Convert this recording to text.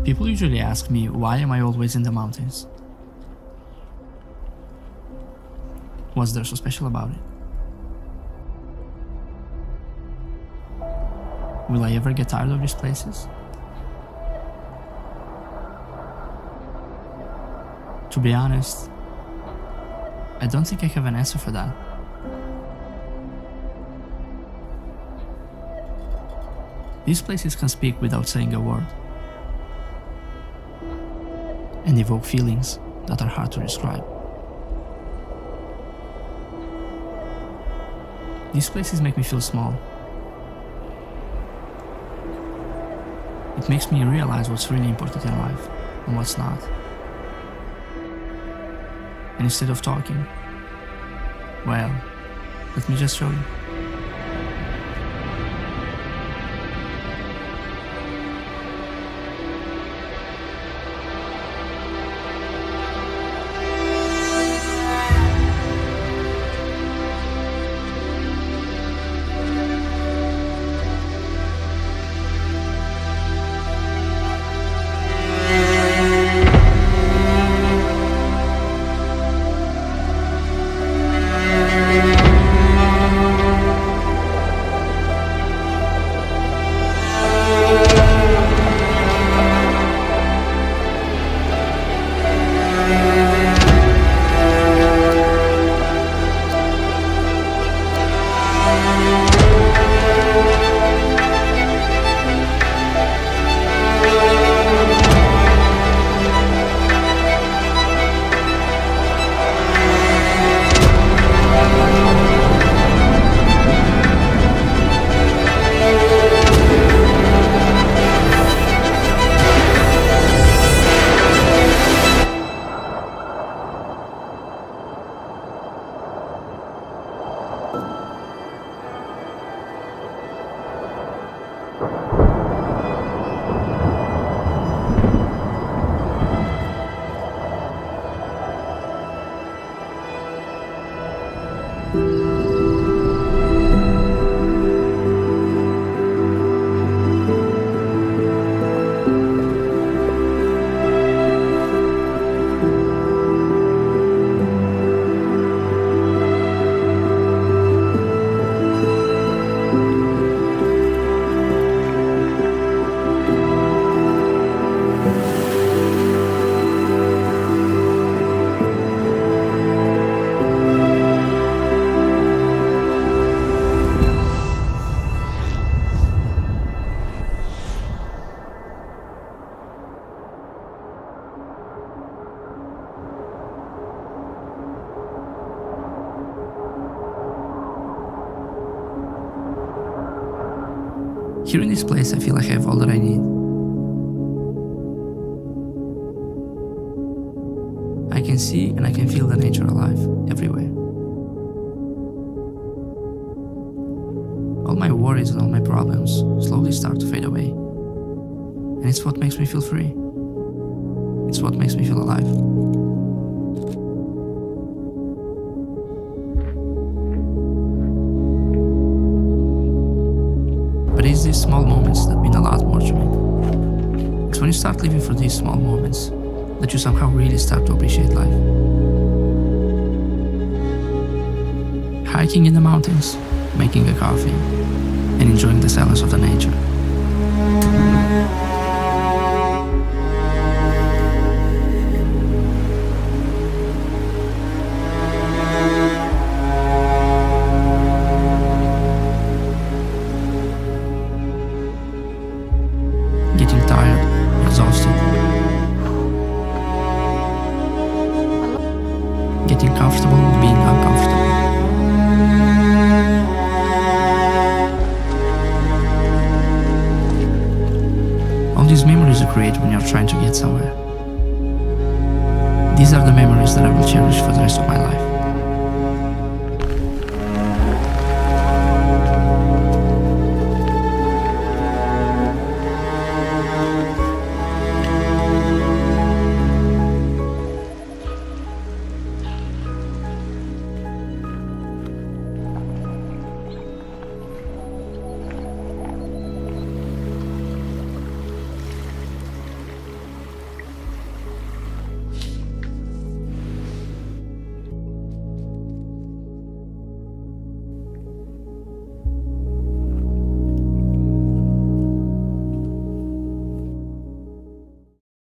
People usually ask me, why am I always in the mountains? What's there so special about it? Will I ever get tired of these places? To be honest, I don't think I have an answer for that. These places can speak without saying a word, and evoke feelings that are hard to describe. These places make me feel small. It makes me realize what's really important in life and what's not. And instead of talking, well, let me just show you. Here in this place, I feel like I have all that I need. I can see and I can feel the nature alive everywhere. All my worries and all my problems slowly start to fade away. And it's what makes me feel free. It's what makes me feel alive. But it's these small moments that mean a lot more to me. It's when you start living for these small moments that you somehow really start to appreciate life. Hiking in the mountains, making a coffee, and enjoying the silence of the nature. Getting tired, exhausted. Getting comfortable being uncomfortable. All these memories you create when you're trying to get somewhere. These are the memories that I will cherish for the rest of my life.